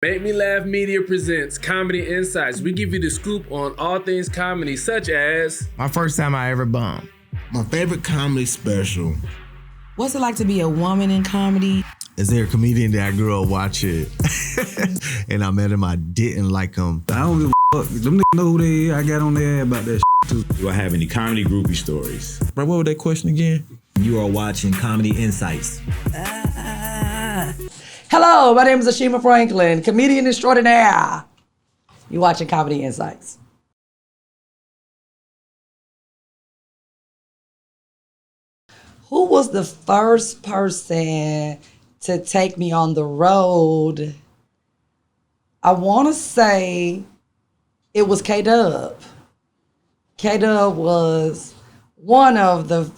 Make Me Laugh Media presents Comedy Insights. We give you the scoop on all things comedy, such as my first time I ever bumped, my favorite comedy special. What's it like to be a woman in comedy? Is there a comedian that I grew up watching and I met him, I didn't like him? I don't give a fuck. Them niggas know who they is. I got on there about that too. Do I have any comedy groupie stories? Bro, what was that question again? You are watching Comedy Insights. Hello, my name is Ashima Franklin, comedian extraordinaire. You're watching Comedy Insights. Who was the first person to take me on the road? I want to say it was K-Dub. K-Dub was one of the,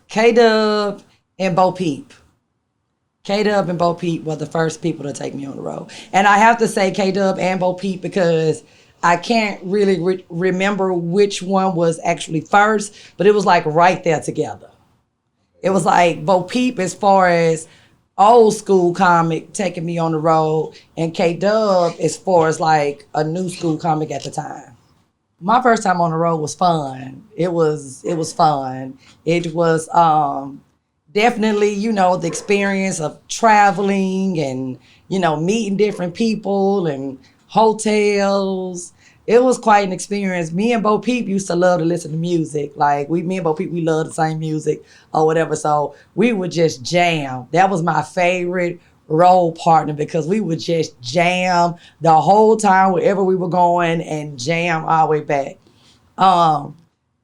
K-Dub and Bo Peep. K-Dub and Bo Peep were the first people to take me on the road. And I have to say K-Dub and Bo Peep because I can't really remember which one was actually first, but it was like right there together. It was like Bo Peep as far as old school comic taking me on the road, and K-Dub as far as like a new school comic at the time. My first time on the road was fun. It was fun. It was definitely, the experience of traveling and, meeting different people and hotels. It was quite an experience. Me and Bo Peep used to love to listen to music. Like me and Bo Peep, we love the same music or whatever. So we would just jam. That was my favorite road partner because we would just jam the whole time wherever we were going and jam all the way back.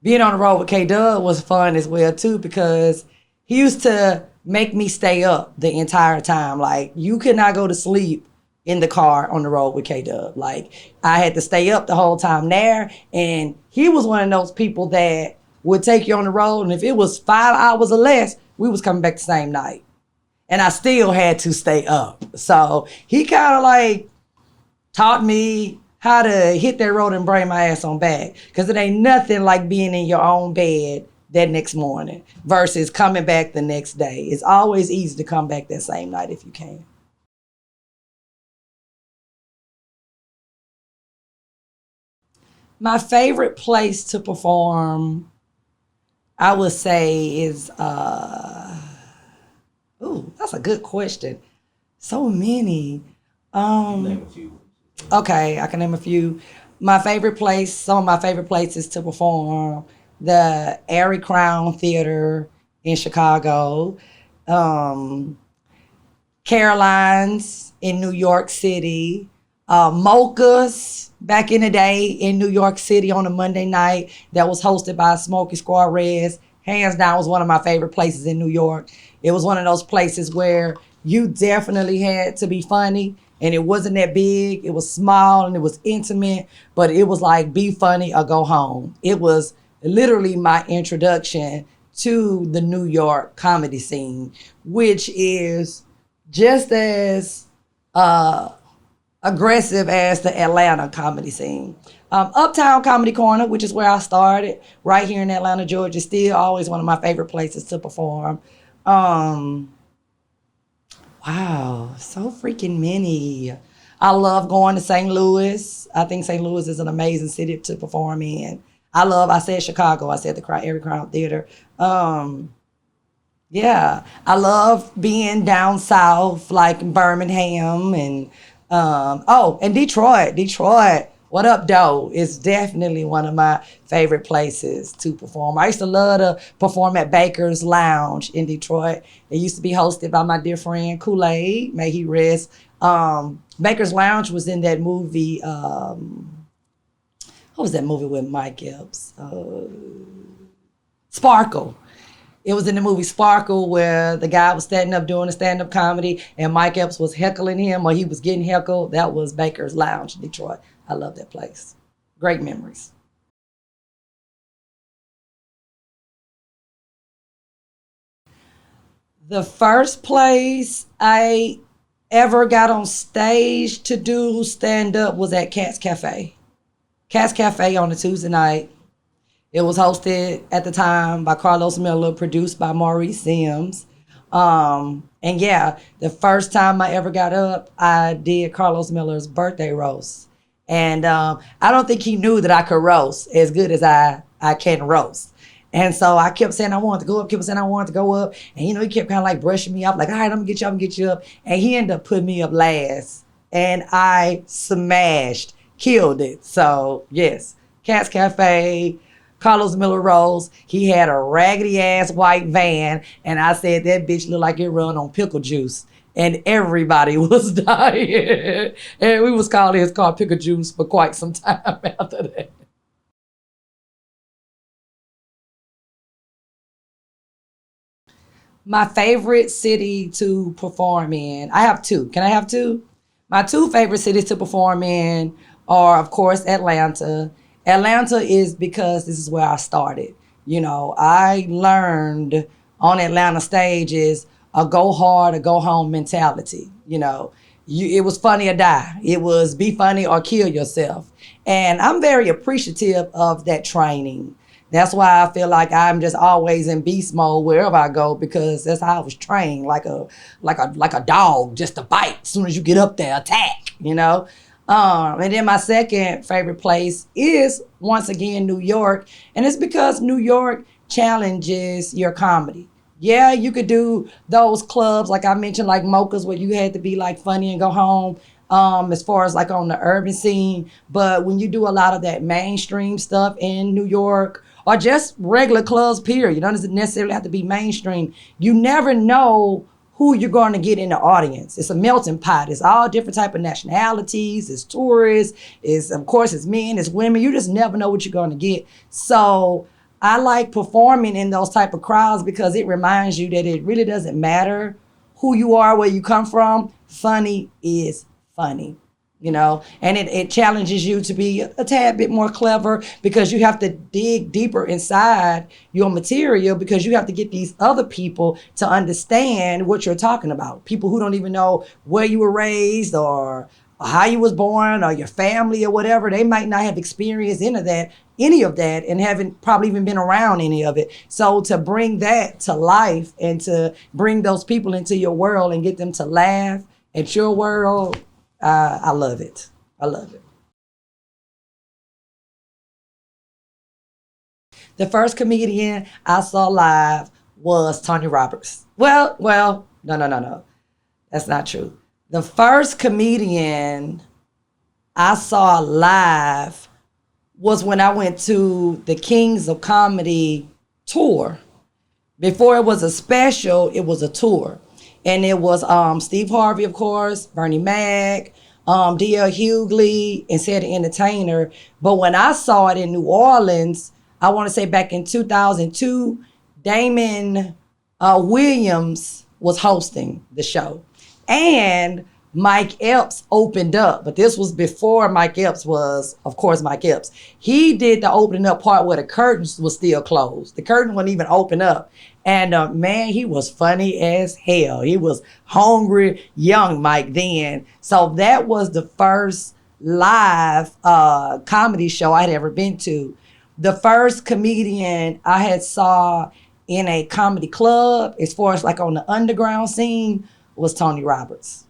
Being on the road with K-Dub was fun as well too because he used to make me stay up the entire time. Like, you could not go to sleep in the car on the road with K-Dub. Like, I had to stay up the whole time there. And he was one of those people that would take you on the road. And if it was 5 hours or less, we was coming back the same night. And I still had to stay up. So he kind of like taught me how to hit that road and bring my ass on back. Because it ain't nothing like being in your own bed that next morning versus coming back the next day. It's always easy to come back that same night if you can. My favorite place to perform, I would say is, that's a good question. So many. Name a few. Okay, I can name a few. Some of my favorite places to perform, the Airy Crown Theater in Chicago, Caroline's in New York City, Mocha's back in the day in New York City on a Monday night that was hosted by Smokey Squad Reds. Hands down was one of my favorite places in New York. It was one of those places where you definitely had to be funny, and it wasn't that big. It was small and it was intimate, but it was like be funny or go home. It was literally my introduction to the New York comedy scene, which is just as aggressive as the Atlanta comedy scene. Uptown Comedy Corner, which is where I started, right here in Atlanta, Georgia, still always one of my favorite places to perform. Wow, so freaking many. I love going to St. Louis. I think St. Louis is an amazing city to perform in. I said Chicago, I said the Airy Crown Theater. I love being down south, like Birmingham and Detroit. Detroit, what up, though? Is definitely one of my favorite places to perform. I used to love to perform at Baker's Lounge in Detroit. It used to be hosted by my dear friend Kool-Aid, may he rest. Baker's Lounge was in that movie, what was that movie with Mike Epps? Sparkle. It was in the movie Sparkle where the guy was standing up doing a stand-up comedy and Mike Epps was heckling him or he was getting heckled. That was Baker's Lounge in Detroit. I love that place. Great memories. The first place I ever got on stage to do stand-up was at Katt's Cafe. Katt's Cafe on a Tuesday night. It was hosted at the time by Carlos Miller, produced by Maurice Sims. And yeah, the first time I ever got up, I did Carlos Miller's birthday roast. And I don't think he knew that I could roast as good as I can roast. And so I kept saying I wanted to go up, kept saying I wanted to go up. And he kept kind of like brushing me off, like, all right, I'm gonna get you up. And he ended up putting me up last. And I smashed, killed it. So yes, Katt's Cafe, Carlos Miller Rose. He had a raggedy ass white van, and I said that bitch looked like it run on pickle juice, and everybody was dying. And we was calling his car pickle juice for quite some time after that. My favorite city to perform in, I have two. Can I have two? My two favorite cities to perform in are, of course, Atlanta. Atlanta is because this is where I started. I learned on Atlanta stages a go hard or go home mentality. It was funny or die. It was be funny or kill yourself. And I'm very appreciative of that training. That's why I feel like I'm just always in beast mode wherever I go, because that's how I was trained, like a dog, just to bite. As soon as you get up there, attack, And then my second favorite place is, once again, New York. And it's because New York challenges your comedy. Yeah, you could do those clubs, like I mentioned, like Mocha's, where you had to be like funny and go home, as far as like on the urban scene. But when you do a lot of that mainstream stuff in New York, or just regular clubs, period, you don't necessarily have to be mainstream, you never know who you're going to get in the audience. It's a melting pot. It's all different type of nationalities. It's tourists. Of course, it's men, it's women. You just never know what you're going to get. So I like performing in those type of crowds because it reminds you that it really doesn't matter who you are, where you come from. Funny is funny. And it challenges you to be a tad bit more clever, because you have to dig deeper inside your material, because you have to get these other people to understand what you're talking about. People who don't even know where you were raised or how you was born or your family or whatever. They might not have experienced any of that and haven't probably even been around any of it. So to bring that to life and to bring those people into your world and get them to laugh at your world, I love it. I love it. The first comedian I saw live was Tony Roberts. Well, no. That's not true. The first comedian I saw live was when I went to the Kings of Comedy tour. Before it was a special, it was a tour. And it was Steve Harvey, of course, Bernie Mac, D.L. Hughley, and Said the Entertainer. But when I saw it in New Orleans, I want to say back in 2002, Damon Williams was hosting the show. And Mike Epps opened up, but this was before Mike Epps was, of course, Mike Epps. He did the opening up part where the curtains was still closed. The curtain wouldn't even open up. And man, he was funny as hell. He was hungry, young Mike then. So that was the first live comedy show I had ever been to. The first comedian I had saw in a comedy club, as far as like on the underground scene, was Tony Roberts.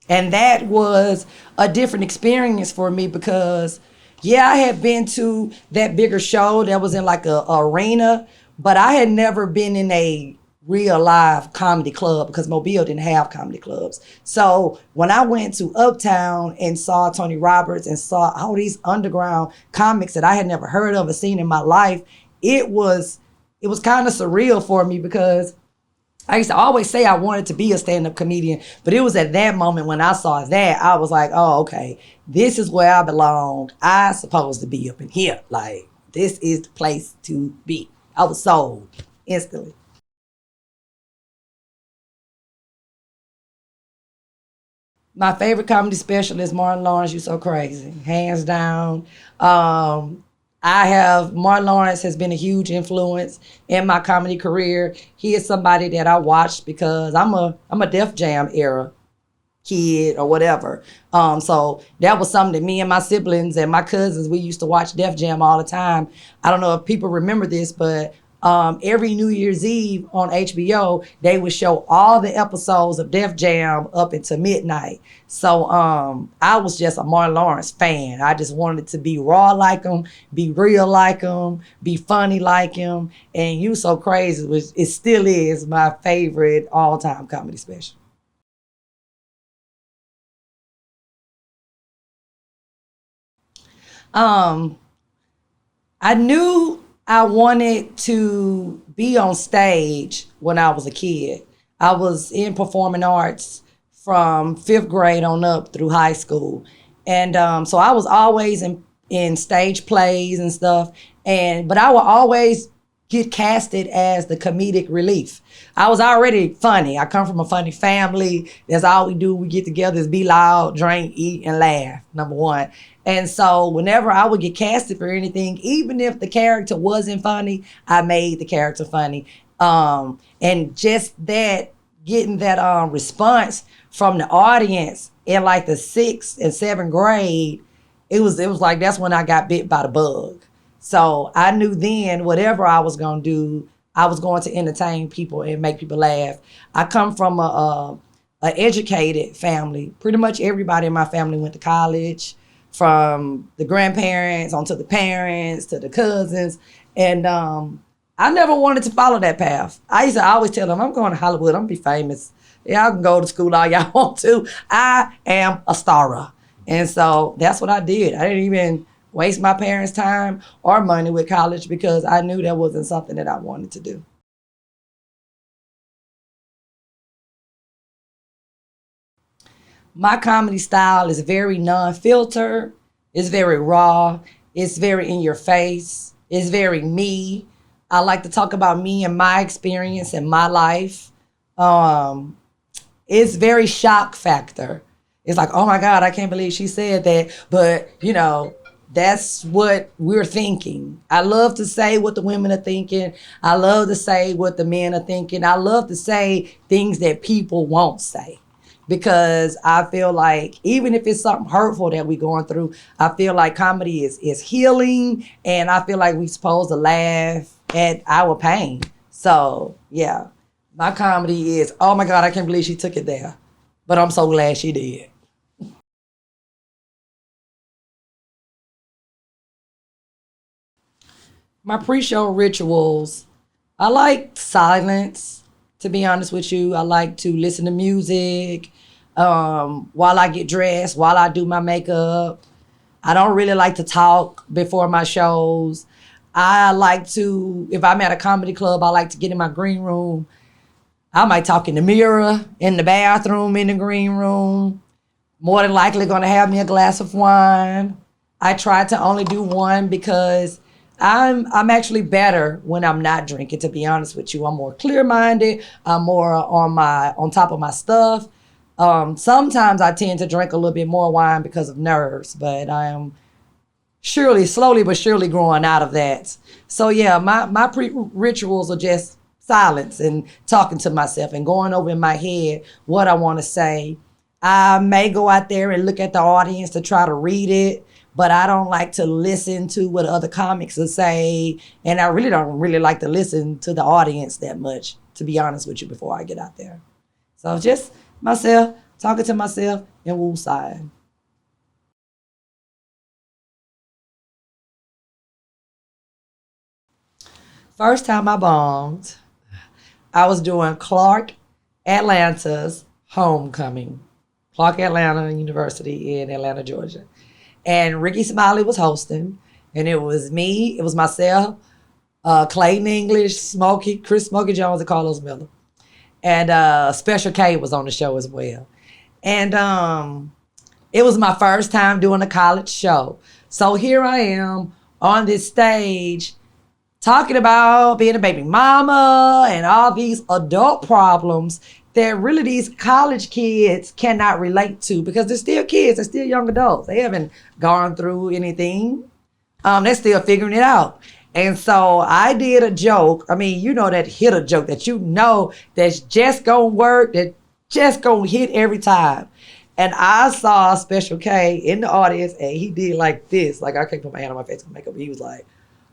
And that was a different experience for me because, yeah, I had been to that bigger show that was in like a arena, but I had never been in a real live comedy club because Mobile didn't have comedy clubs. So when I went to Uptown and saw Tony Roberts and saw all these underground comics that I had never heard of or seen in my life, it was kind of surreal for me because I used to always say I wanted to be a stand-up comedian, but it was at that moment when I saw that, I was like, oh, okay, this is where I belong. I supposed to be up in here. Like, this is the place to be. I was sold instantly. My favorite comedy special is Martin Lawrence, You So Crazy, hands down. Martin Lawrence has been a huge influence in my comedy career. He is somebody that I watched because I'm a Def Jam era kid or whatever. So that was something that me and my siblings and my cousins, we used to watch Def Jam all the time. I don't know if people remember this, but every New Year's Eve on HBO, they would show all the episodes of Def Jam up into midnight. So I was just a Martin Lawrence fan. I just wanted to be raw like him, be real like him, be funny like him. And You So Crazy, which it still is my favorite all-time comedy special. I knew I wanted to be on stage when I was a kid. I was in performing arts from 5th grade on up through high school. And so I was always in stage plays and stuff. But I would always get casted as the comedic relief. I was already funny. I come from a funny family. That's all we do. We get together is be loud, drink, eat, and laugh, number one. And so whenever I would get casted for anything, even if the character wasn't funny, I made the character funny. And just that, getting that response from the audience in like the 6th and 7th grade, it was like that's when I got bit by the bug. So I knew then whatever I was gonna do, I was going to entertain people and make people laugh. I come from a educated family. Pretty much everybody in my family went to college, from the grandparents onto the parents to the cousins. And I never wanted to follow that path. I used to always tell them, I'm going to Hollywood, I'm gonna be famous. Y'all can go to school all y'all want to. I am a star. And so that's what I did. I didn't even waste my parents' time or money with college because I knew that wasn't something that I wanted to do. My comedy style is very non-filtered. It's very raw. It's very in your face. It's very me. I like to talk about me and my experience and my life. It's very shock factor. It's like, oh my God, I can't believe she said that. But, you know, that's what we're thinking. I love to say what the women are thinking. I love to say what the men are thinking. I love to say things that people won't say. Because I feel like even if it's something hurtful that we're going through, I feel like comedy is healing, and I feel like we're supposed to laugh at our pain. So yeah, my comedy is, oh my God, I can't believe she took it there. But I'm so glad she did. My pre-show rituals, I like silence, to be honest with you. I like to listen to music while I get dressed, while I do my makeup. I don't really like to talk before my shows. I like to, if I'm at a comedy club, I like to get in my green room. I might talk in the mirror, in the bathroom, in the green room. More than likely gonna have me a glass of wine. I try to only do one because I'm actually better when I'm not drinking, to be honest with you. I'm more clear-minded. I'm more on top of my stuff. Sometimes I tend to drink a little bit more wine because of nerves, but I am slowly but surely growing out of that. So yeah, my rituals are just silence and talking to myself and going over in my head what I want to say. I may go out there and look at the audience to try to read it, but I don't like to listen to what other comics will say. And I really don't like to listen to the audience that much, to be honest with you, before I get out there. So just myself, talking to myself and woosah. First time I bombed, I was doing Clark Atlanta's homecoming. Clark Atlanta University in Atlanta, Georgia. And Ricky Smiley was hosting, and it was me, it was myself, Clayton English, Chris Smokey Jones, and Carlos Miller. And Special K was on the show as well. And it was my first time doing a college show. So here I am on this stage talking about being a baby mama and all these adult problems that really these college kids cannot relate to, because they're still kids, they're still young adults. They haven't gone through anything. They're still figuring it out. And so I did a joke. I mean, you know, that hit a joke that you know that's just gonna work, that just gonna hit every time. And I saw Special K in the audience, and he did like this. Like, I can't put my hand on my face and makeup. He was like,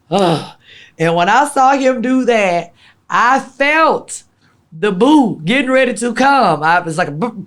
And when I saw him do that, I felt the boo getting ready to come. I was like, boop,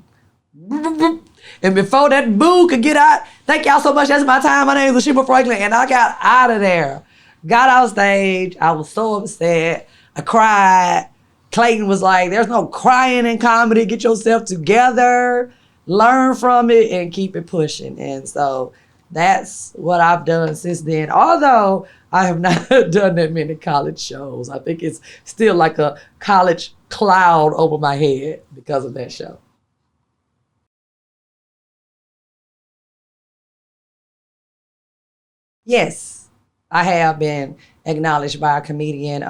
boop, boop, boop. And before that boo could get out, thank y'all so much. That's my time. My name is Ashima Franklin. And I got out of there. Got off stage. I was so upset. I cried. Clayton was like, there's no crying in comedy. Get yourself together. Learn from it and keep it pushing. And so that's what I've done since then. Although I have not done that many college shows. I think it's still like a college cloud over my head because of that show. Yes, I have been acknowledged by a comedian.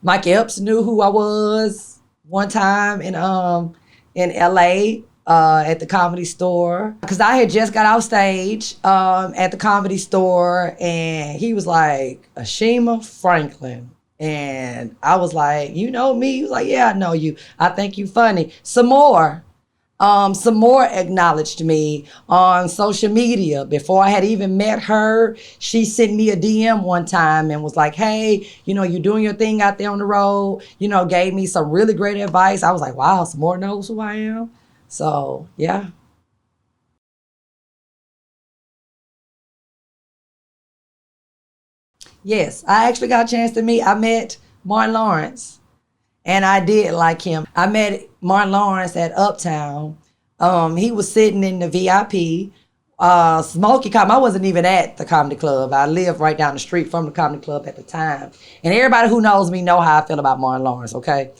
Mike Epps knew who I was one time in LA at the Comedy Store, because I had just got off stage at the Comedy Store, and he was like, Ashima Franklin. And I was like, you know me? He was like, yeah, I know you. I think you funny. Some more acknowledged me on social media. Before I had even met her, she sent me a DM one time and was like, hey, you're doing your thing out there on the road, gave me some really great advice. I was like, wow, some more knows who I am. So, yeah. Yes, I actually got a chance to meet. I met Martin Lawrence. And I did like him. I met Martin Lawrence at Uptown. He was sitting in the VIP. Smokey Comedy. I wasn't even at the comedy club. I lived right down the street from the comedy club at the time. And everybody who knows me know how I feel about Martin Lawrence, okay?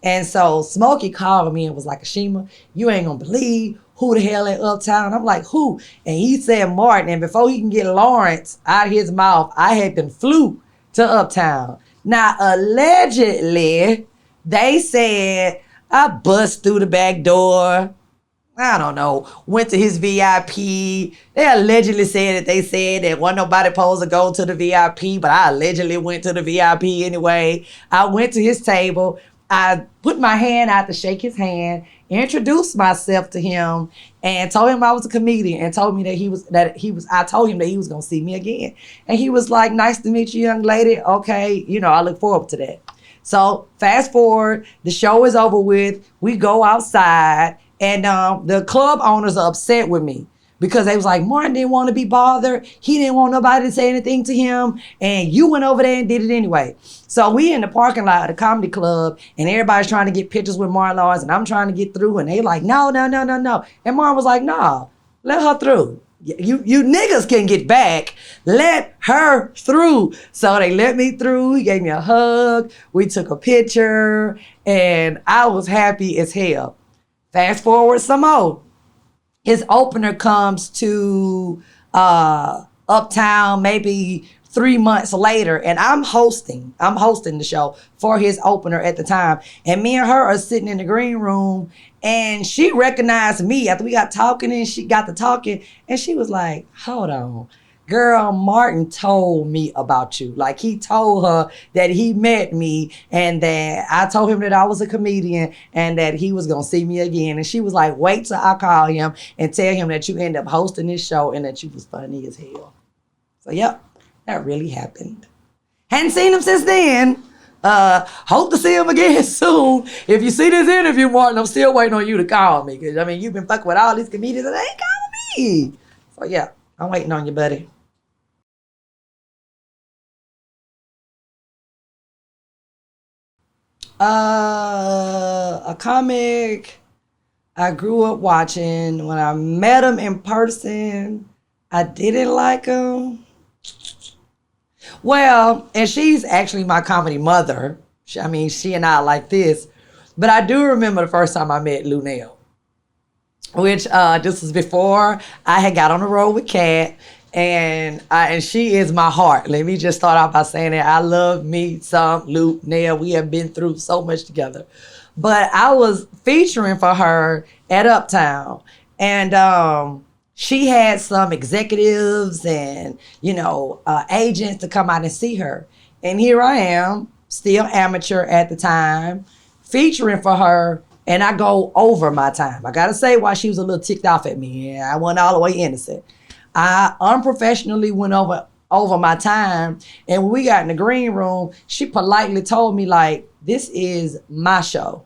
And so Smokey called me and was like, Ashima, you ain't gonna believe who the hell at Uptown. I'm like, who? And he said Martin. And before he can get Lawrence out of his mouth, I had been flew to Uptown. Now, allegedly, they said I bust through the back door. I don't know, went to his VIP. They allegedly said that they said that wasn't nobody supposed to go to the VIP, but I allegedly went to the VIP anyway. I went to his table. I put my hand out to shake his hand, introduced myself to him, and told him I was a comedian, and told me I told him that he was gonna see me again. And he was like, nice to meet you, young lady. Okay, I look forward to that. So fast forward, the show is over with. We go outside, and the club owners are upset with me because they was like, Martin didn't want to be bothered. He didn't want nobody to say anything to him, and you went over there and did it anyway. So we in the parking lot of the comedy club, and everybody's trying to get pictures with Martin Lawrence, and I'm trying to get through, and they like, no. And Martin was like, no, let her through. You niggas can get back. Let her through. So they let me through. He gave me a hug. We took a picture, and I was happy as hell. Fast forward some more. His opener comes to Uptown maybe 3 months later, and I'm hosting the show for his opener at the time. And me and her are sitting in the green room, and she recognized me after we got talking, and she got to talking, and she was like, hold on. Girl, Martin told me about you. Like, he told her that he met me and that I told him that I was a comedian and that he was going to see me again. And she was like, wait till I call him and tell him that you end up hosting this show and that you was funny as hell. So, yep, that really happened. Hadn't seen him since then. Hope to see him again soon. If you see this interview, Martin, I'm still waiting on you to call me. Because, you've been fucking with all these comedians and they ain't calling me. So, yeah, I'm waiting on you, buddy. A comic I grew up watching. When I met him in person, I didn't like him. Well, and she's actually my comedy mother. She and I like this. But I do remember the first time I met Lunell, which this was before I had got on the road with Katt. And she is my heart. Let me just start off by saying that I love me some Lunell. We have been through so much together. But I was featuring for her at Uptown. And she had some executives and, agents to come out and see her. And here I am, still amateur at the time, featuring for her. And I go over my time. I got to say why she was a little ticked off at me. And I wasn't all the way innocent. I unprofessionally went over over my time. And when we got in the green room, she politely told me, like, this is my show.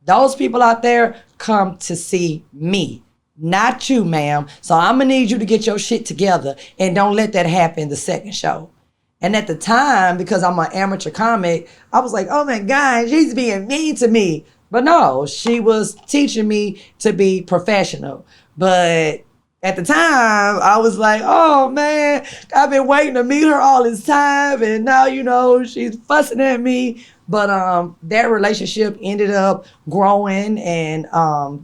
Those people out there come to see me, not you, ma'am. So I'm gonna need you to get your shit together and don't let that happen the second show. And at the time, because I'm an amateur comic, I was like, oh my God, she's being mean to me. But no, she was teaching me to be professional. But at the time, I was like, oh man, I've been waiting to meet her all this time. And now, you know, she's fussing at me. But that relationship ended up growing and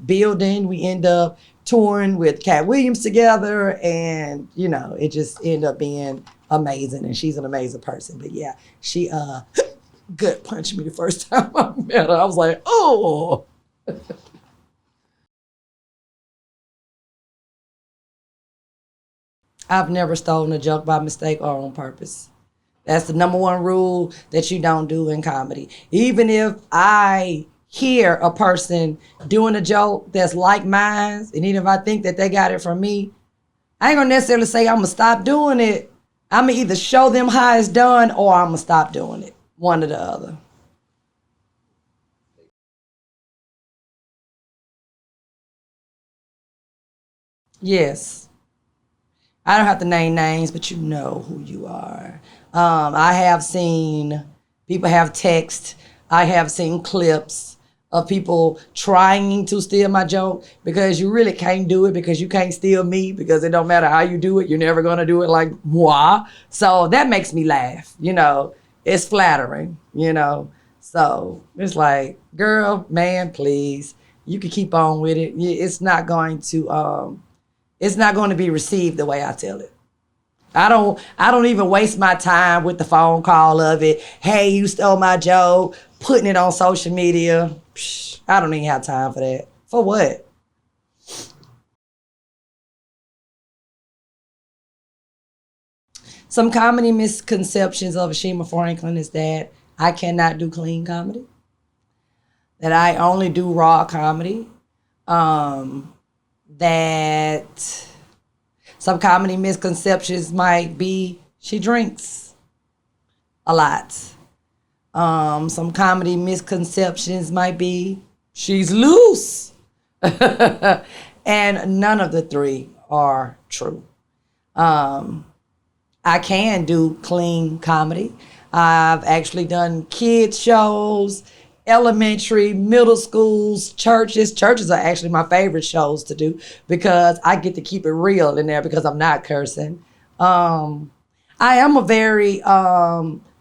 building. We end up touring with Katt Williams together. And, you know, it just ended up being amazing. And she's an amazing person. But yeah, she gut punched me the first time I met her. I was like, oh. I've never stolen a joke by mistake or on purpose. That's the number one rule that you don't do in comedy. Even if I hear a person doing a joke that's like mine, and even if I think that they got it from me, I ain't gonna necessarily say I'm gonna stop doing it. I'm gonna either show them how it's done or I'm gonna stop doing it. One or the other. Yes. I don't have to name names, but you know who you are. I have seen people have text. I have seen clips of people trying to steal my joke because you really can't do it because you can't steal me because it don't matter how you do it. You're never going to do it like moi. So that makes me laugh. You know, it's flattering, you know. So it's like, girl, man, please, you can keep on with it. It's not going to be received the way I tell it. I don't even waste my time with the phone call of it. Hey, you stole my joke, putting it on social media. Psh, I don't even have time for that. For what? Some comedy misconceptions of Ashima Franklin is that I cannot do clean comedy, that I only do raw comedy, that some comedy misconceptions might be she drinks a lot. Some comedy misconceptions might be she's loose. And none of the three are true. I can do clean comedy. I've actually done kids shows, elementary, middle schools, churches. Churches are actually my favorite shows to do because I get to keep it real in there because I'm not cursing. I am a very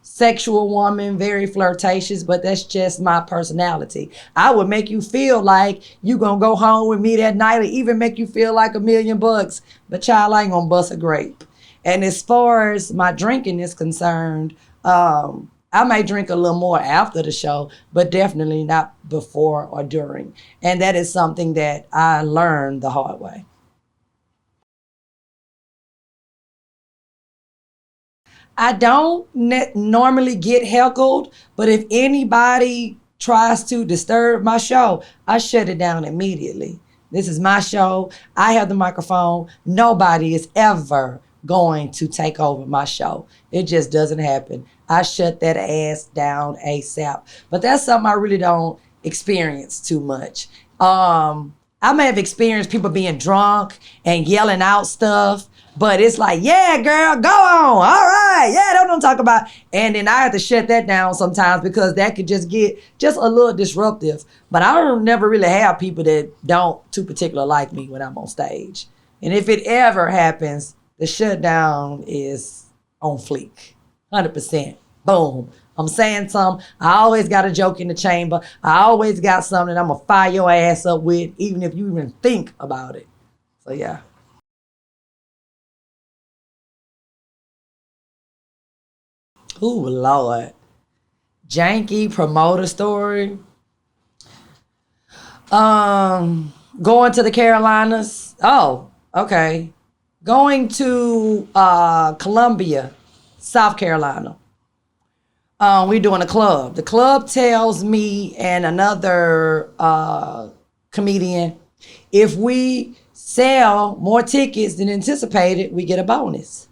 sexual woman, very flirtatious, but that's just my personality. I would make you feel like you gonna go home with me that night or even make you feel like $1,000,000, but child, I ain't gonna bust a grape. And as far as my drinking is concerned, I may drink a little more after the show, but definitely not before or during. And that is something that I learned the hard way. I don't normally get heckled, but if anybody tries to disturb my show, I shut it down immediately. This is my show. I have the microphone. Nobody is ever going to take over my show. It just doesn't happen. I shut that ass down ASAP. But that's something I really don't experience too much. I may have experienced people being drunk and yelling out stuff, but it's like, yeah, girl, go on. All right. Yeah, don't talk about. And then I have to shut that down sometimes because that could just get just a little disruptive. But I don't never really have people that don't too particular like me when I'm on stage. And if it ever happens, the shutdown is on fleek, 100%. Boom. I'm saying something. I always got a joke in the chamber. I always got something that I'm going to fire your ass up with, even if you even think about it. So, yeah. Ooh, Lord. Janky promoter story. Going to the Carolinas. Oh, okay. Going to Columbia, South Carolina. We're doing a club. The club tells me and another comedian, if we sell more tickets than anticipated, we get a bonus.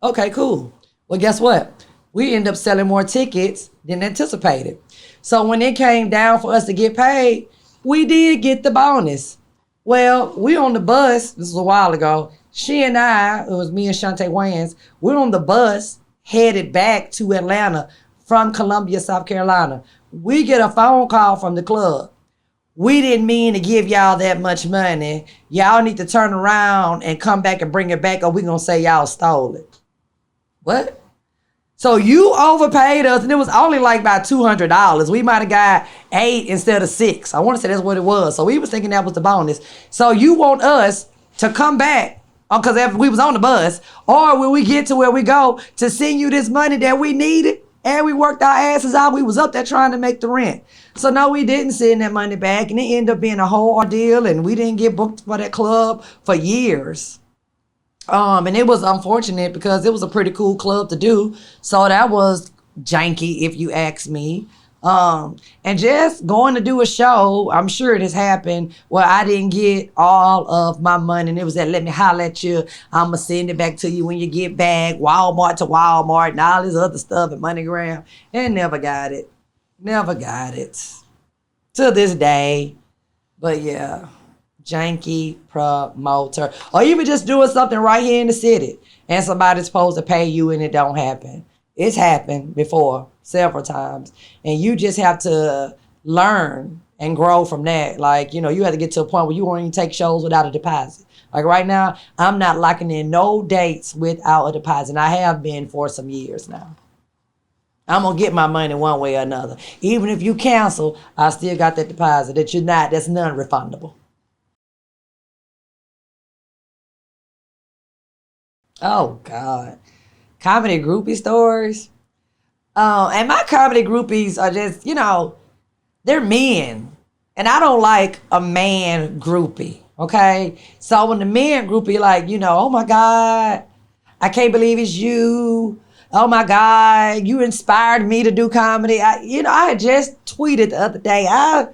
Okay, cool. Well, guess what? We end up selling more tickets than anticipated. So when it came down for us to get paid, we did get the bonus. Well, we on the bus, this was a while ago. She and I, it was me and Shantae Wayans, we're on the bus headed back to Atlanta from Columbia, South Carolina. We get a phone call from the club. We didn't mean to give y'all that much money. Y'all need to turn around and come back and bring it back or we gonna say y'all stole it. What? So you overpaid us and it was only like about $200. We might have got 8 instead of 6. I want to say that's what it was. So we was thinking that was the bonus. So you want us to come back because if we was on the bus or when we get to where we go to send you this money that we needed and we worked our asses out. We was up there trying to make the rent. So no, we didn't send that money back and it ended up being a whole ordeal and we didn't get booked for that club for years. And it was unfortunate because it was a pretty cool club to do. So that was janky, if you ask me. And just going to do a show, I'm sure it has happened where I didn't get all of my money. And it was that, let me holler at you. I'm going to send it back to you when you get back. Walmart to Walmart and all this other stuff at MoneyGram. And never got it. Never got it. To this day. But yeah. Janky promoter, or even just doing something right here in the city and somebody's supposed to pay you and it don't happen. It's happened before several times and you just have to learn and grow from that. Like, you know, you have to get to a point where you won't even take shows without a deposit. Like right now, I'm not locking in no dates without a deposit. And I have been for some years now. I'm gonna get my money one way or another. Even if you cancel, I still got that deposit that's non-refundable. Oh, God. Comedy groupie stories. And my comedy groupies are just, you know, they're men. And I don't like a man groupie, okay? So when the man groupie, like, you know, oh, my God, I can't believe it's you. Oh, my God, you inspired me to do comedy. I had just tweeted the other day, I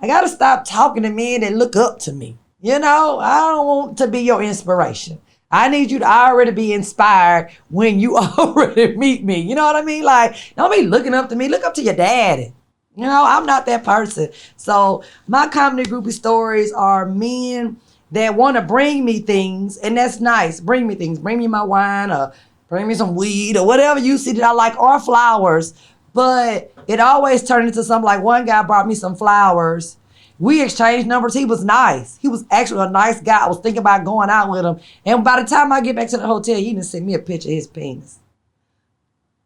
got to stop talking to men that look up to me. You know, I don't want to be your inspiration. I need you to already be inspired when you already meet me. You know what I mean? Like, don't be looking up to me. Look up to your daddy. You know, I'm not that person. So my comedy groupie stories are men that want to bring me things, and that's nice. Bring me things. Bring me my wine or bring me some weed or whatever you see that I like, or flowers. But it always turned into something like one guy brought me some flowers. We exchanged numbers. He was nice. He was actually a nice guy. I was thinking about going out with him. And by the time I get back to the hotel, he didn't send me a picture of his penis.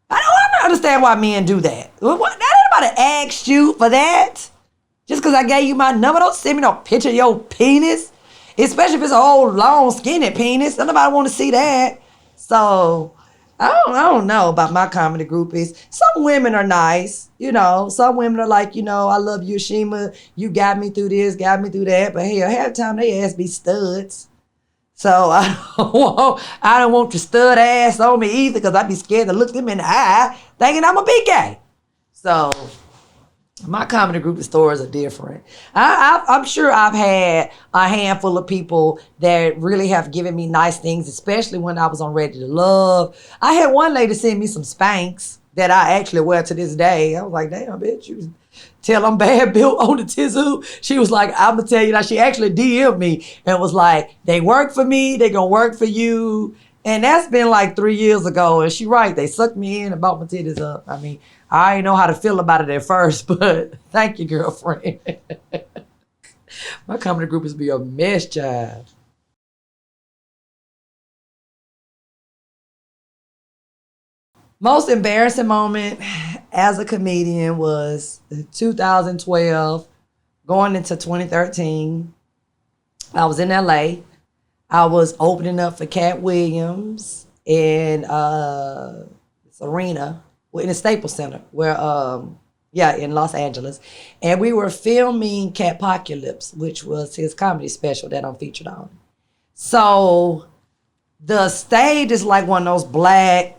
I don't understand why men do that. Nobody asked you for that. Just because I gave you my number, don't send me no picture of your penis. Especially if it's an old, long, skinny penis. Nobody want to see that. So I don't know about my comedy groupies. Some women are nice, you know. Some women are like, you know, I love you, Ashima. You got me through this, got me through that. But hell, half the time they ass be studs. So I don't want your stud ass on me either because I'd be scared to look them in the eye thinking I'm a big gay. So my comedy groupie stories are different. I'm sure I've had a handful of people that really have given me nice things, especially when I was on Ready to Love. I had one lady send me some Spanx that I actually wear to this day. I was like, damn, bitch, you tell I'm bad built on the tizoo. She was like, I'm going to tell you that. She actually DM'd me and was like, they work for me, they going to work for you. And that's been like 3 years ago. And she right, they sucked me in and bought my titties up. I mean, I didn't know how to feel about it at first, but thank you, girlfriend. My comedy group is be a mess, child. Most embarrassing moment as a comedian was 2012, going into 2013. I was in LA. I was opening up for Katt Williams in this arena in the Staples Center, where in Los Angeles. And we were filming Catpocalypse, which was his comedy special that I'm featured on. So the stage is like one of those black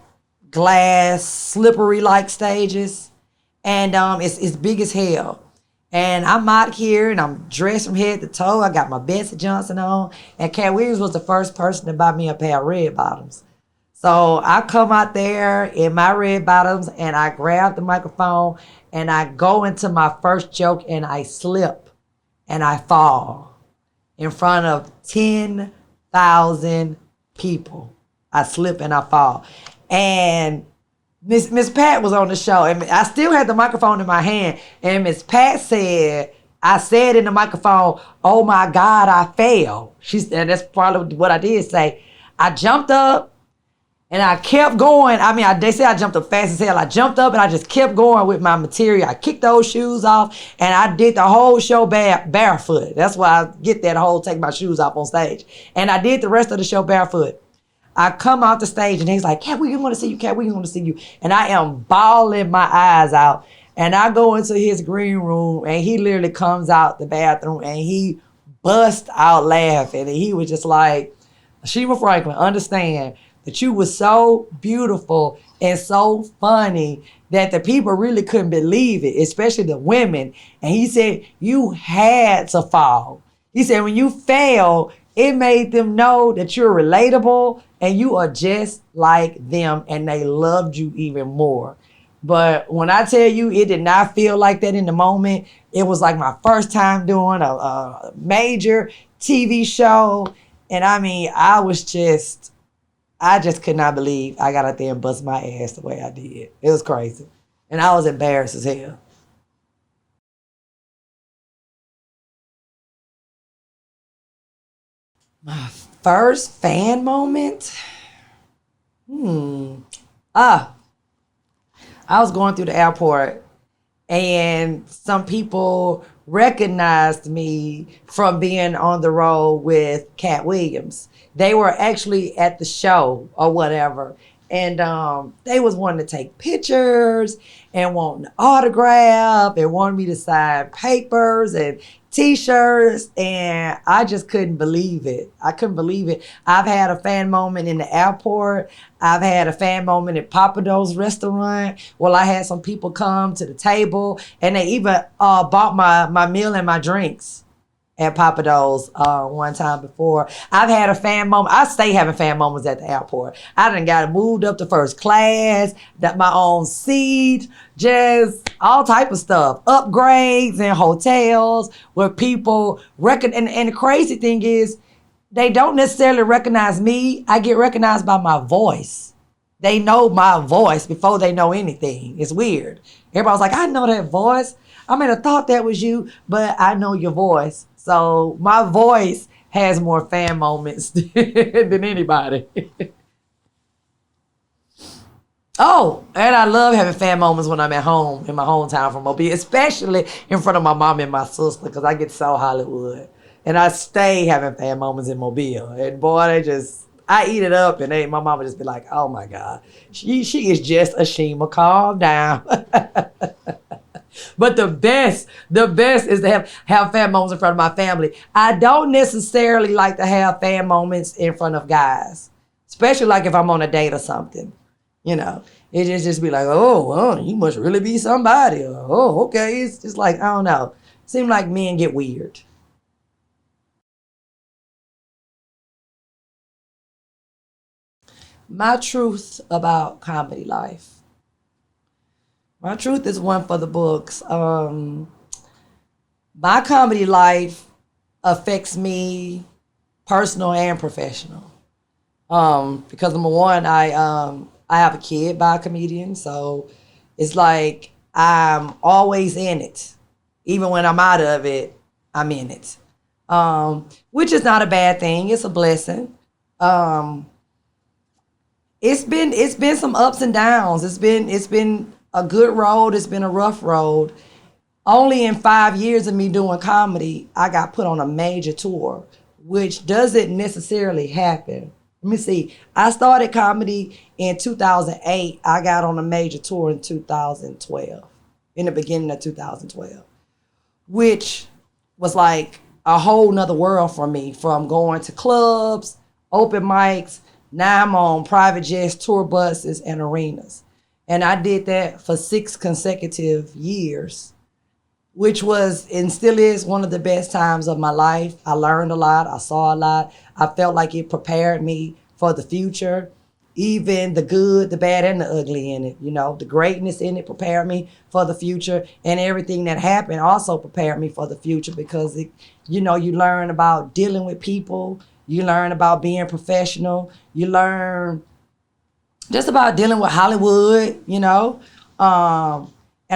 glass, slippery-like stages. And it's big as hell. And I'm out here and I'm dressed from head to toe. I got my Bessie Johnson on. And Katt Williams was the first person to buy me a pair of red bottoms. So I come out there in my red bottoms and I grab the microphone and I go into my first joke and I slip and I fall in front of 10,000 people. I slip and I fall. And Miss Pat was on the show and I still had the microphone in my hand. And Miss Pat said, I said in the microphone, "Oh my God, I fell." And that's probably what I did say. I jumped up and I kept going. I mean, they say I jumped up fast as hell. I jumped up and I just kept going with my material. I kicked those shoes off and I did the whole show barefoot. That's why I get that whole take my shoes off on stage. And I did the rest of the show barefoot. I come out the stage and he's like, "Katt, we want to see you. Katt, we want to see you." And I am bawling my eyes out. And I go into his green room and he literally comes out the bathroom and he bust out laughing. And he was just like, "Ashima Franklin, understand that you were so beautiful and so funny that the people really couldn't believe it, especially the women." And he said, "You had to fall." He said, "When you fell, it made them know that you're relatable and you are just like them and they loved you even more." But when I tell you it did not feel like that in the moment, it was like my first time doing a major TV show. And I mean, I just could not believe I got out there and bust my ass the way I did. It was crazy. And I was embarrassed as hell. My first fan moment? I was going through the airport and some people recognized me from being on the road with Katt Williams. They were actually at the show or whatever. And they was wanting to take pictures and wanting an autograph and wanted me to sign papers and T-shirts. And I just couldn't believe it. I couldn't believe it. I've had a fan moment in the airport. I've had a fan moment at Proudest restaurant. Well, I had some people come to the table and they even bought my meal and my drinks at Proudest one time before. I've had a fan moment. I stay having fan moments at the airport. I done got moved up to first class, got my own seat, just all type of stuff. Upgrades in hotels where people and the crazy thing is, they don't necessarily recognize me. I get recognized by my voice. They know my voice before they know anything. It's weird. Everybody's like, "I know that voice. I mean, I thought that was you, but I know your voice." So my voice has more fan moments than anybody. Oh, and I love having fan moments when I'm at home in my hometown from Mobile, especially in front of my mom and my sister, because I get so Hollywood. And I stay having fan moments in Mobile. And boy, I eat it up, and my mama would just be like, "Oh my God, she is just Ashima, calm down." But the best is to have fan moments in front of my family. I don't necessarily like to have fan moments in front of guys, especially like if I'm on a date or something. You know, it just be like, "Oh, you must really be somebody." Or, "Oh, okay." It's just like, I don't know. Seem like men get weird. My truth about comedy life. My truth is one for the books. My comedy life affects me personal and professional. Because number one, I have a kid by a comedian, so it's like I'm always in it. Even when I'm out of it, I'm in it. Which is not a bad thing. It's a blessing. It's been some ups and downs. It's been a good road. It's been a rough road. Only in 5 years of me doing comedy, I got put on a major tour, which doesn't necessarily happen. Let me see. I started comedy in 2008. I got on a major tour in 2012, in the beginning of 2012, which was like a whole nother world for me, from going to clubs, open mics. Now I'm on private jets, tour buses, and arenas. And I did that for 6 consecutive years, which was and still is one of the best times of my life. I learned a lot. I saw a lot. I felt like it prepared me for the future. even the good, the bad, and the ugly in it. You know, the greatness in it prepared me for the future, and everything that happened also prepared me for the future because, you learn about dealing with people, you learn about being professional, you learn just about dealing with Hollywood, and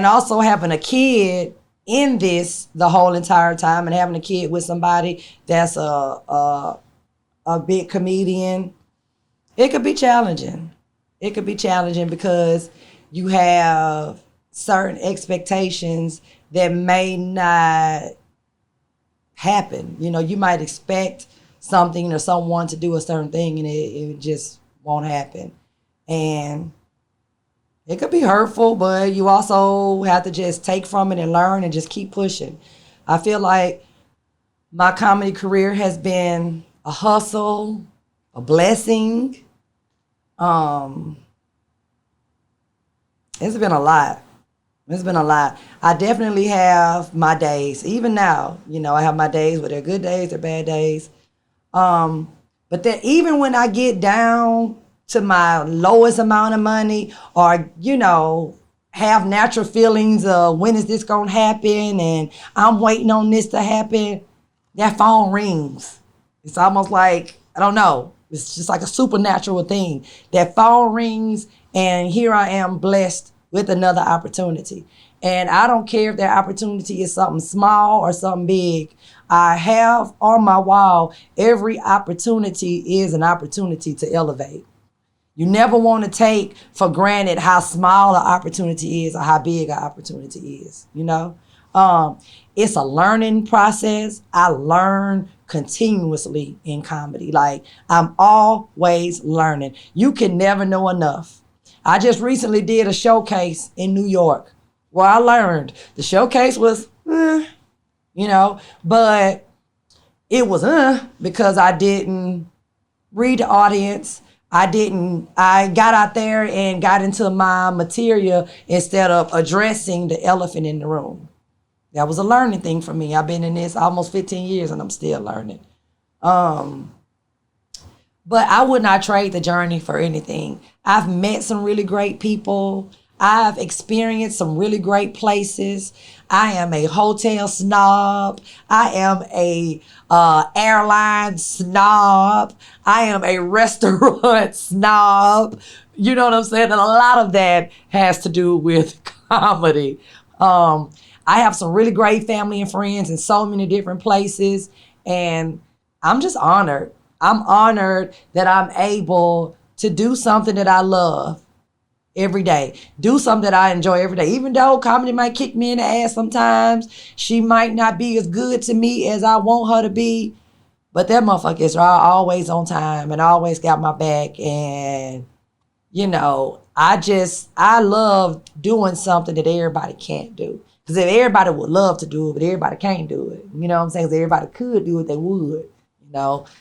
also having a kid in this the whole entire time and having a kid with somebody that's a big comedian. It could be challenging. It could be challenging because you have certain expectations that may not happen. You might expect something or someone to do a certain thing and it just won't happen. And it could be hurtful, but you also have to just take from it and learn and just keep pushing. I feel like my comedy career has been a hustle, a blessing. It's been a lot. It's been a lot. I definitely have my days. Even now, I have my days where they're good days, they're bad days. But then even when I get down to my lowest amount of money or, have natural feelings of when is this going to happen and I'm waiting on this to happen, that phone rings. It's almost like, I don't know, it's just like a supernatural thing. That phone rings and here I am blessed with another opportunity. And I don't care if that opportunity is something small or something big. I have on my wall, every opportunity is an opportunity to elevate. You never want to take for granted how small an opportunity is or how big an opportunity is, It's a learning process. I learn continuously in comedy. Like, I'm always learning. You can never know enough. I just recently did a showcase in New York where I learned. The showcase was, but it was because I didn't read the audience. I got out there and got into my material instead of addressing the elephant in the room. That was a learning thing for me. I've been in this almost 15 years and I'm still learning. But I would not trade the journey for anything. I've met some really great people. I've experienced some really great places. I am a hotel snob. I am a airline snob. I am a restaurant snob. You know what I'm saying? And a lot of that has to do with comedy. I have some really great family and friends in so many different places. And I'm just honored. I'm honored that I'm able to do something that I love every day. Do something that I enjoy every day. Even though comedy might kick me in the ass sometimes, she might not be as good to me as I want her to be, but that motherfucker is always on time and always got my back. And, I love doing something that everybody can't do. Because if everybody would love to do it, but everybody can't do it. You know what I'm saying? If everybody could do it, they would.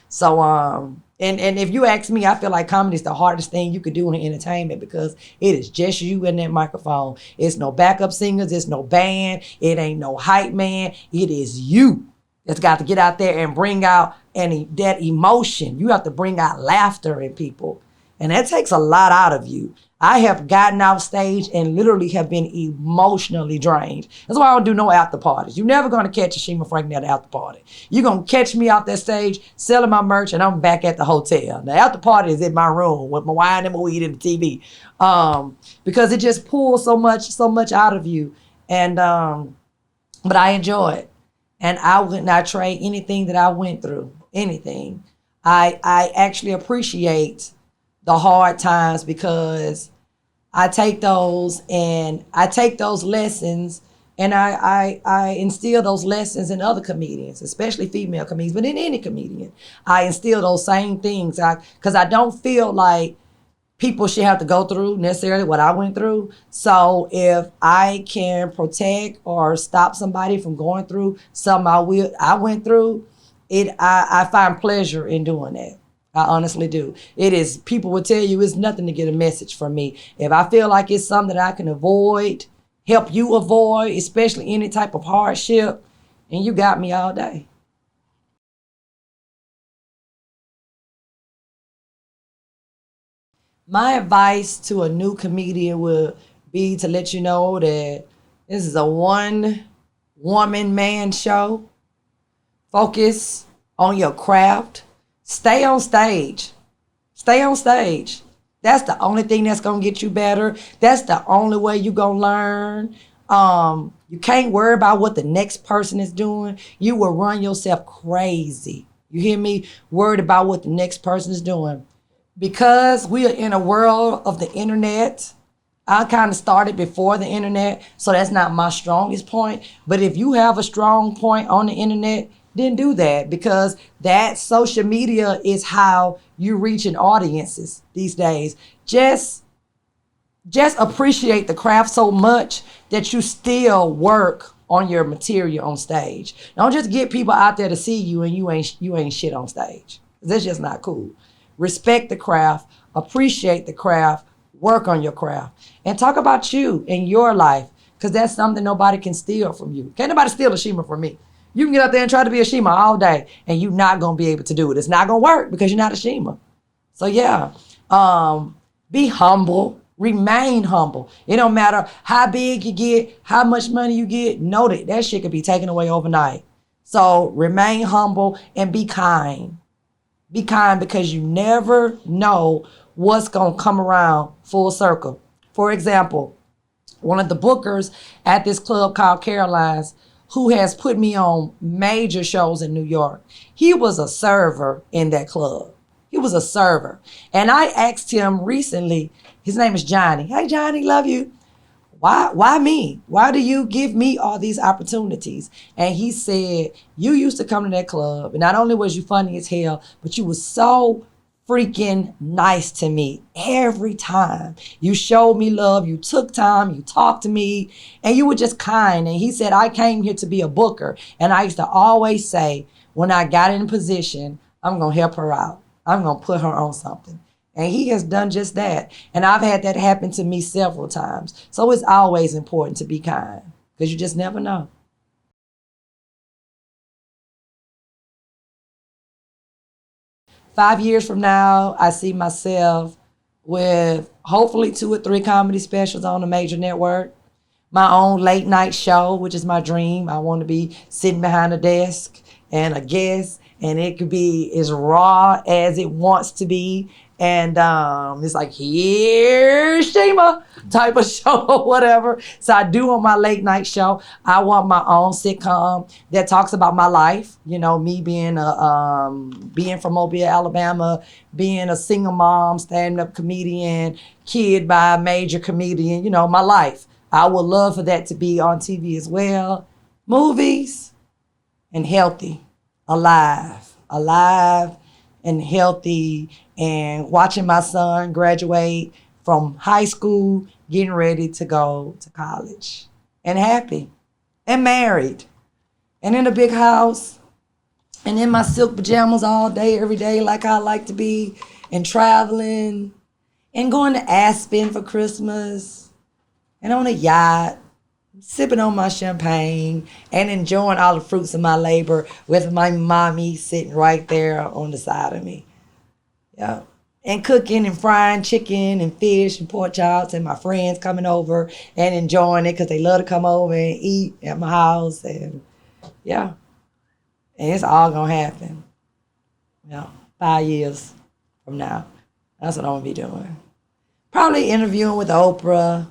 So and if you ask me, I feel like comedy is the hardest thing you could do in entertainment because it is just you and that microphone. It's no backup singers, it's no band, it ain't no hype man. It is you that's got to get out there and bring out that emotion. You have to bring out laughter in people, and that takes a lot out of you. I have gotten off stage and literally have been emotionally drained. That's why I don't do no after parties. You're never going to catch Ashima Franklin at the after party. You're going to catch me out that stage selling my merch and I'm back at the hotel. The after party is in my room with my wine and my weed and the TV because it just pulls so much out of you. And but I enjoy it. And I would not trade anything that I went through, anything. I actually appreciate the hard times because I take those lessons and I instill those lessons in other comedians, especially female comedians, but in any comedian. I instill those same things because I don't feel like people should have to go through necessarily what I went through. So if I can protect or stop somebody from going through something I went through, I find pleasure in doing that. I honestly do. People will tell you it's nothing to get a message from me. If I feel like it's something that I can avoid, help you avoid, especially any type of hardship, and you got me all day. My advice to a new comedian would be to let you know that this is a one-woman man show. Focus on your craft. Stay on stage. Stay on stage. That's the only thing that's gonna get you better. That's the only way you gonna learn. You can't worry about what the next person is doing. You will run yourself crazy. You hear me? Worried about what the next person is doing. Because we are in a world of the internet, I kind of started before the internet, so that's not my strongest point. But if you have a strong point on the internet, then do that, because that social media is how you're reaching audiences these days. Just appreciate the craft so much that you still work on your material on stage. Don't just get people out there to see you and you ain't shit on stage. That's just not cool. Respect the craft, appreciate the craft, work on your craft, and talk about you and your life, because that's something nobody can steal from you. Can't nobody steal Ashima from me. You can get up there and try to be Ashima all day, and you're not gonna be able to do it. It's not gonna work because you're not Ashima. So yeah, be humble, remain humble. It don't matter how big you get, how much money you get, know that shit could be taken away overnight. So remain humble and be kind. Be kind, because you never know what's gonna come around full circle. For example, one of the bookers at this club called Caroline's, who has put me on major shows in New York, he was a server in that club. He was a server. And I asked him recently, his name is Johnny. Hey, Johnny, love you. Why me? Why do you give me all these opportunities? And he said, you used to come to that club, and not only was you funny as hell, but you was so freaking nice to me every time. You showed me love, you took time, you talked to me, and you were just kind. And he said, I came here to be a booker, and I used to always say, when I got in a position, I'm gonna help her out. I'm gonna put her on something. And he has done just that. And I've had that happen to me several times. So it's always important to be kind, because you just never know. Five years from now, I see myself with hopefully 2 or 3 comedy specials on a major network. My own late night show, which is my dream. I want to be sitting behind a desk and a guest, and it could be as raw as it wants to be. And it's like, here's Shima type of show or whatever. So I do on my late night show, I want my own sitcom that talks about my life. You know, me being being from Mobile, Alabama, being a single mom, stand-up comedian, kid by a major comedian, you know, my life. I would love for that to be on TV as well. Movies, and healthy, alive and healthy, and watching my son graduate from high school, getting ready to go to college, and happy, and married, and in a big house, and in my silk pajamas all day, every day, like I like to be, and traveling, and going to Aspen for Christmas, and on a yacht, sipping on my champagne, and enjoying all the fruits of my labor with my mommy sitting right there on the side of me. Yeah. And cooking and frying chicken and fish and pork chops, and my friends coming over and enjoying it because they love to come over and eat at my house. And yeah. And it's all going to happen. Yeah. 5 years from now. That's what I'm going to be doing. Probably interviewing with Oprah.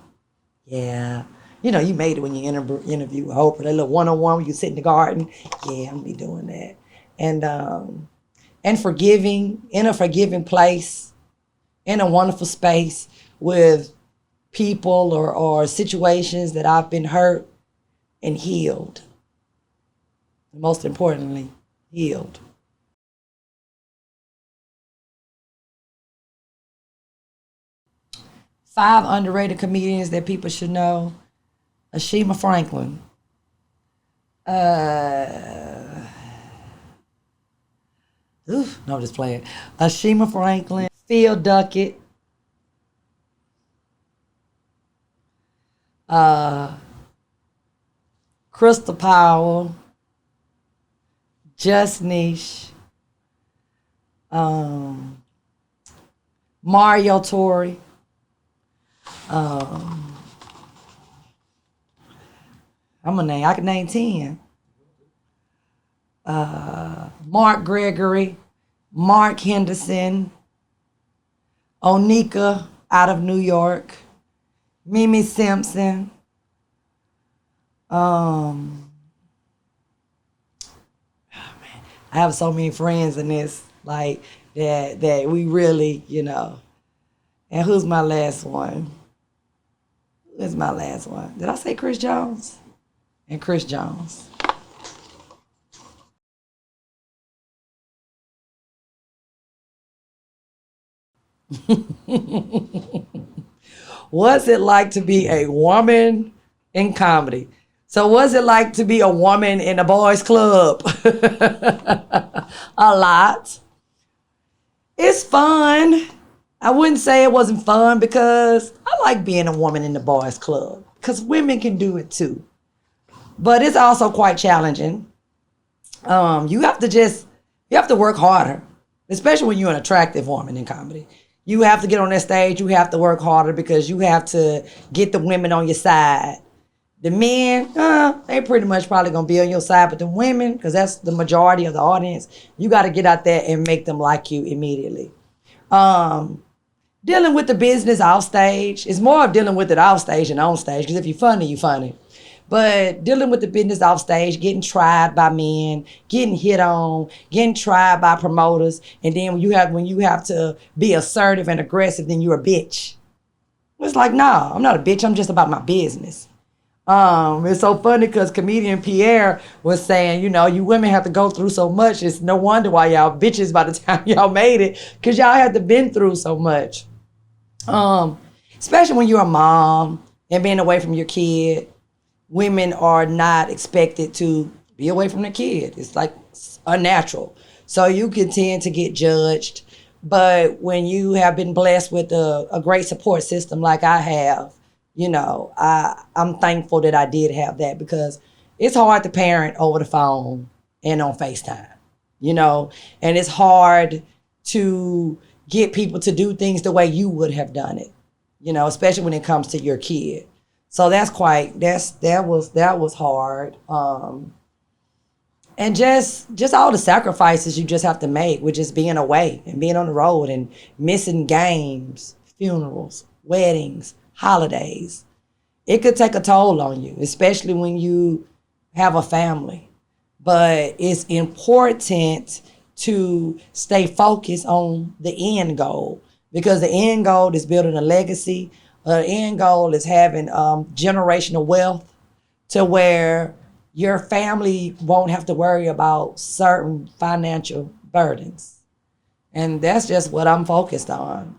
Yeah. You know, you made it when you interview with Oprah. That little one-on-one where you sit in the garden. Yeah, I'm going to be doing that. And forgiving, in a forgiving place, in a wonderful space with people or situations that I've been hurt and healed. Most importantly, healed. Five underrated comedians that people should know. Ashima Franklin. No, just playing. Ashima Franklin. Phil Duckett. Crystal Powell. Just Niche. Mario Torre. I can name 10. Mark Gregory, Mark Henderson, Onika out of New York, Mimi Simpson. I have so many friends in this, like that we really, And who's my last one? Who's my last one? Did I say Chris Jones? And Chris Jones. What's it like to be a woman in comedy? So what's it like to be a woman in a boys club? A lot. It's fun. I wouldn't say it wasn't fun because I like being a woman in the boys club because women can do it too. But it's also quite challenging. You have to work harder, especially when you're an attractive woman in comedy. You have to get on that stage. You have to work harder because you have to get the women on your side. The men, they pretty much probably gonna be on your side, but the women, because that's the majority of the audience, you got to get out there and make them like you immediately. Dealing with the business off stage is more of dealing with it off stage and on stage, because if you're funny, you're funny. But dealing with the business off stage, getting tried by men, getting hit on, getting tried by promoters, and then when you have to be assertive and aggressive, then you're a bitch. It's like, nah, I'm not a bitch. I'm just about my business. It's so funny because comedian Pierre was saying, you women have to go through so much. It's no wonder why y'all bitches by the time y'all made it, because y'all had to been through so much. Especially when you're a mom and being away from your kid. Women are not expected to be away from the kid. It's like unnatural. So you can tend to get judged. But when you have been blessed with a great support system like I have, I'm thankful that I did have that, because it's hard to parent over the phone and on FaceTime, and it's hard to get people to do things the way you would have done it, especially when it comes to your kid. So that was hard. And just all the sacrifices you just have to make with just being away and being on the road and missing games, funerals, weddings, holidays. It could take a toll on you, especially when you have a family. But it's important to stay focused on the end goal, because the end goal is building a legacy. The end goal is having generational wealth to where your family won't have to worry about certain financial burdens. And that's just what I'm focused on,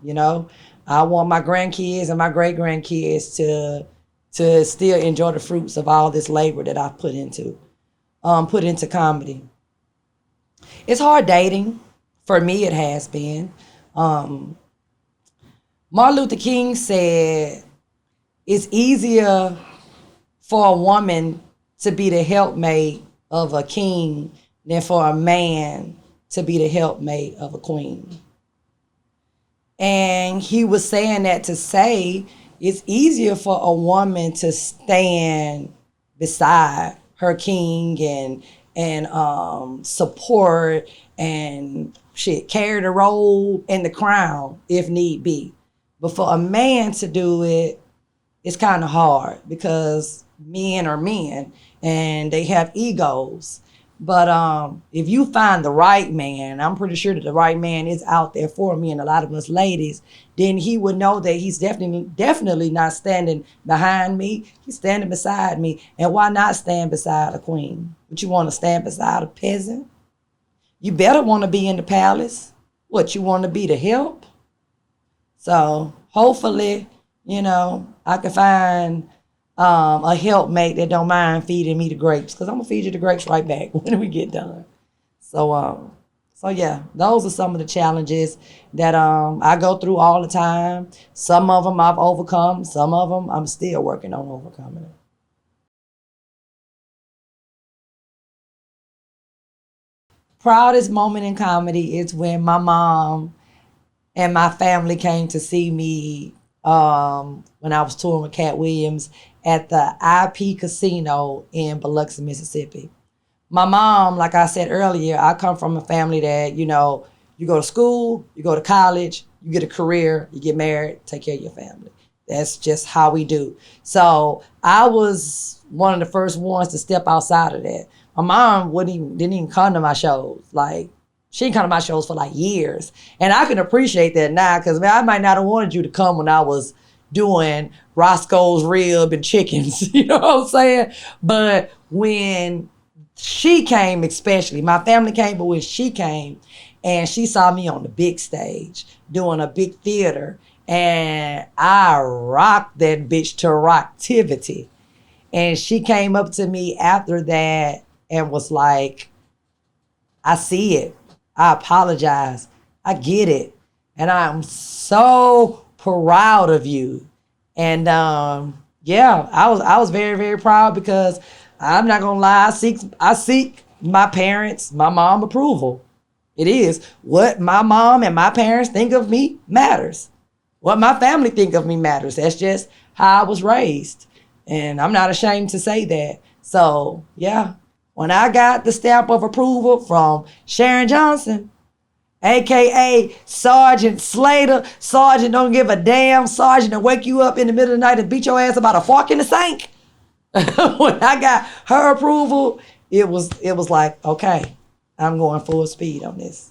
I want my grandkids and my great-grandkids to still enjoy the fruits of all this labor that I've put into comedy. It's hard dating. For me, it has been. Martin Luther King said it's easier for a woman to be the helpmate of a king than for a man to be the helpmate of a queen. And he was saying that to say it's easier for a woman to stand beside her king and support and carry the robe and the crown if need be. But for a man to do it, it's kind of hard because men are men and they have egos. But if you find the right man, I'm pretty sure that the right man is out there for me and a lot of us ladies, then he would know that he's definitely not standing behind me. He's standing beside me. And why not stand beside a queen? Would you want to stand beside a peasant? You better want to be in the palace. What, you want to be the help? So hopefully, I can find a helpmate that don't mind feeding me the grapes, because I'm gonna feed you the grapes right back when we get done. So yeah, those are some of the challenges that I go through all the time. Some of them I've overcome. Some of them I'm still working on overcoming. Proudest moment in comedy is when my mom and my family came to see me when I was touring with Katt Williams at the IP Casino in Biloxi, Mississippi. My mom, like I said earlier, I come from a family that, you know, you go to school, you go to college, you get a career, you get married, take care of your family. That's just how we do. So I was one of the first ones to step outside of that. My mom didn't even come to my shows. Like, she didn't come to my shows for like years. And I can appreciate that now, because I might not have wanted you to come when I was doing Roscoe's Rib and Chickens, you know what I'm saying? But when she came, especially, my family came, but when she came and she saw me on the big stage doing a big theater, and I rocked that bitch to rocktivity. And she came up to me after that and was like, I see it. I apologize. I get it. And I'm so proud of you. And yeah, I was very, very proud, because I'm not gonna lie, I seek my parents, my mom approval. It is. What my mom and my parents think of me matters. What my family think of me matters. That's just how I was raised. And I'm not ashamed to say that. So yeah, when I got the stamp of approval from Sharon Johnson, AKA Sergeant Slater, Sergeant don't give a damn, Sergeant to wake you up in the middle of the night and beat your ass about a fork in the sink. When I got her approval, it was like, okay, I'm going full speed on this.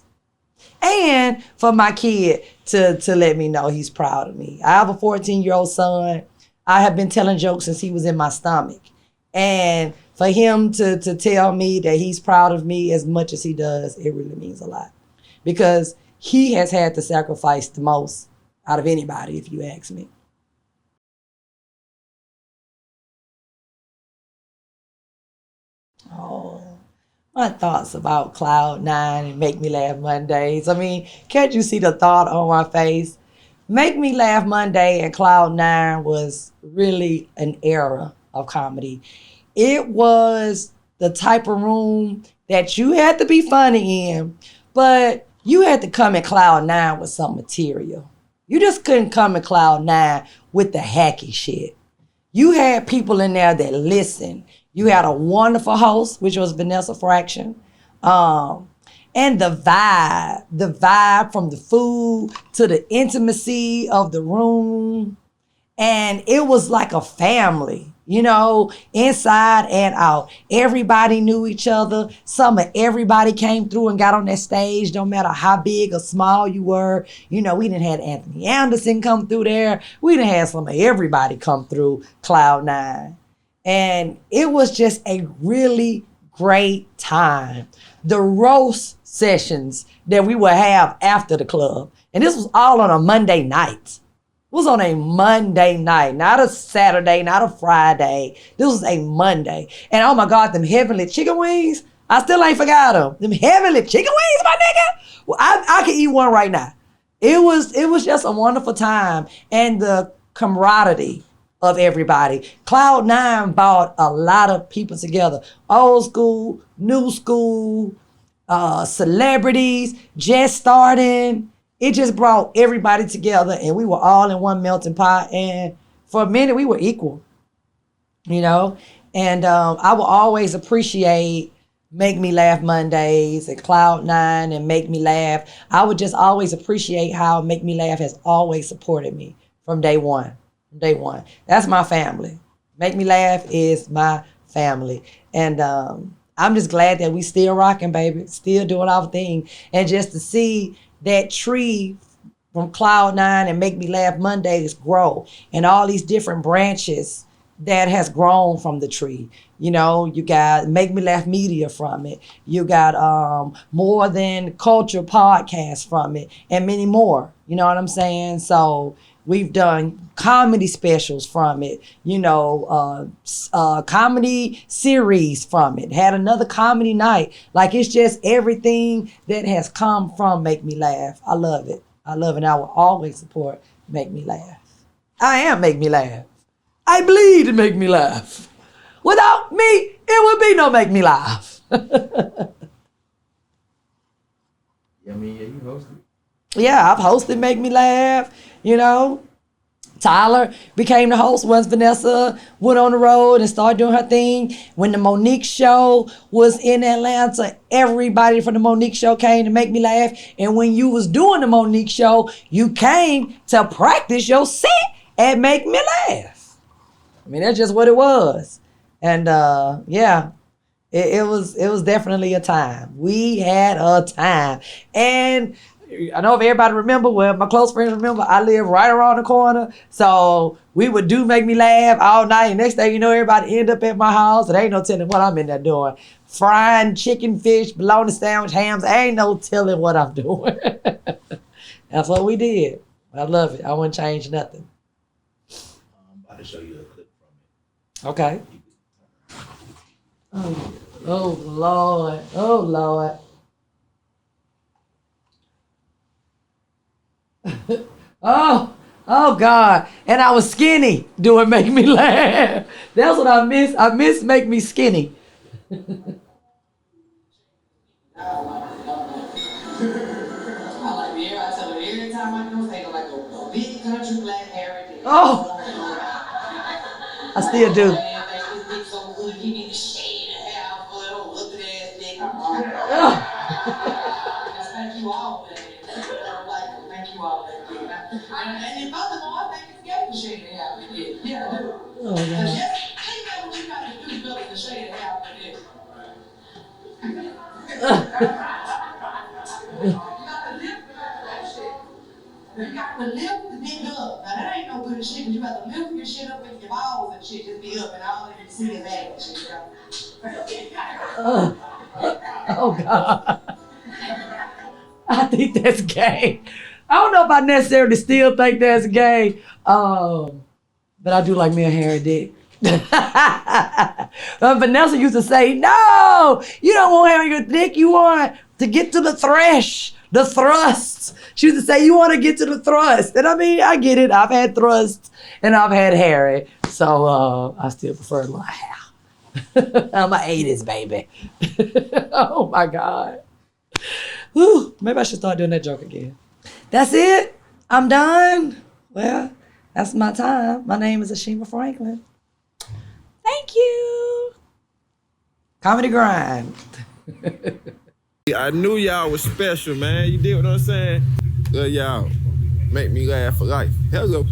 And for my kid to let me know he's proud of me. I have a 14-year-old son. I have been telling jokes since he was in my stomach. And for him to tell me that he's proud of me as much as he does, it really means a lot. Because he has had to sacrifice the most out of anybody, if you ask me. Oh, my thoughts about Cloud9 and Make Me Laugh Mondays. I mean, can't you see the thought on my face? Make Me Laugh Monday and Cloud9 was really an era of comedy. It was the type of room that you had to be funny in, but you had to come at Cloud9 with some material. You just couldn't come at Cloud9 with the hacky shit. You had people in there that listened. You had a wonderful host, which was Vanessa Fraction. And the vibe from the food to the intimacy of the room. And it was like a family, you know, inside and out. Everybody knew each other. Everybody came through and got on that stage, no matter how big or small you were. You know, we done had Anthony Anderson come through there. We done had some of everybody come through Cloud9. And it was just a really great time. The roast sessions that we would have after the club. And this was all on a Monday night. It was on a Monday night, not a Saturday, not a Friday. This was a Monday. And oh my God, them heavenly chicken wings, I still ain't forgot them. Them heavenly chicken wings, my nigga. Well, I could eat one right now. It was just a wonderful time. And the camaraderie of everybody. Cloud9 brought a lot of people together. Old school, new school, celebrities, just starting. It just brought everybody together, and we were all in one melting pot. And for a minute, we were equal, you know? And I will always appreciate Make Me Laugh Mondays and Cloud9 and Make Me Laugh. I would just always appreciate how Make Me Laugh has always supported me from day one. Day one. That's my family. Make Me Laugh is my family. And I'm just glad that we still rocking, baby. Still doing our thing. And just to see that tree from Cloud9 and Make Me Laugh Mondays grow, and all these different branches that has grown from the tree. You know, you got Make Me Laugh Media from it. You got More Than Culture podcast from it, and many more. You know what I'm saying? So we've done comedy specials from it, you know, comedy series from it, had another comedy night. Like, it's just everything that has come from Make Me Laugh. I love it. I love it. And I will always support Make Me Laugh. I am Make Me Laugh. I bleed to make me laugh. Without me, it would be no Make Me Laugh. Yeah, I mean, yeah, you hosted. yeah, I've hosted Make Me Laugh, you know. Tyler became the host once Vanessa went on the road and started doing her thing. When the Monique show was in Atlanta, everybody from the Monique show came to Make Me Laugh. And when you was doing the Monique show, you came to practice your set at Make Me Laugh. I mean, that's just what it was. And yeah, it was definitely a time. We had a time. And I know if everybody remember, well, my close friends remember, I live right around the corner. So we would do Make Me Laugh all night. And next thing you know, everybody end up at my house. And ain't no telling what I'm in there doing. Frying chicken, fish, bologna sandwich, hams. Ain't no telling what I'm doing. That's what we did. I love it. I wouldn't change nothing. I'm about to show you a clip from it. Okay. Oh Lord. Oh, Lord. Oh God. And I was skinny doing Make Me Laugh. That's what I miss. I miss Make Me Skinny. I like the I tell her every time I go, take like a big country black hairy. Oh. I still do. You need to shade and have a little looking ass dick. Thank you all for that. Thank you all for that. And furthermore, I think it's gay to shade and have a dick. Yeah, I do. Oh, God. Yes, I think that what you got to do is better than shade and have a dick. You got to lift the dick up. Now that ain't no good shit, because you got to lift your shit up with your balls and shit, just be up and all of you see his ass and shit. Oh God. I think that's gay. I don't know if I necessarily still think that's gay. But I do like me a hairy dick. Vanessa used to say, no, you don't want hair on your dick. You want to get to the thrust. She used to say, you want to get to the thrust. And I mean, I get it. I've had thrusts and I've had hairy. So I still prefer a little hair. I'm a 80s baby. Oh my God. Whew, maybe I should start doing that joke again. That's it. I'm done. Well, that's my time. My name is Ashima Franklin. Thank you. Comedy Grind. I knew y'all was special, man. You did what I'm saying? Y'all make me laugh for life. Hello.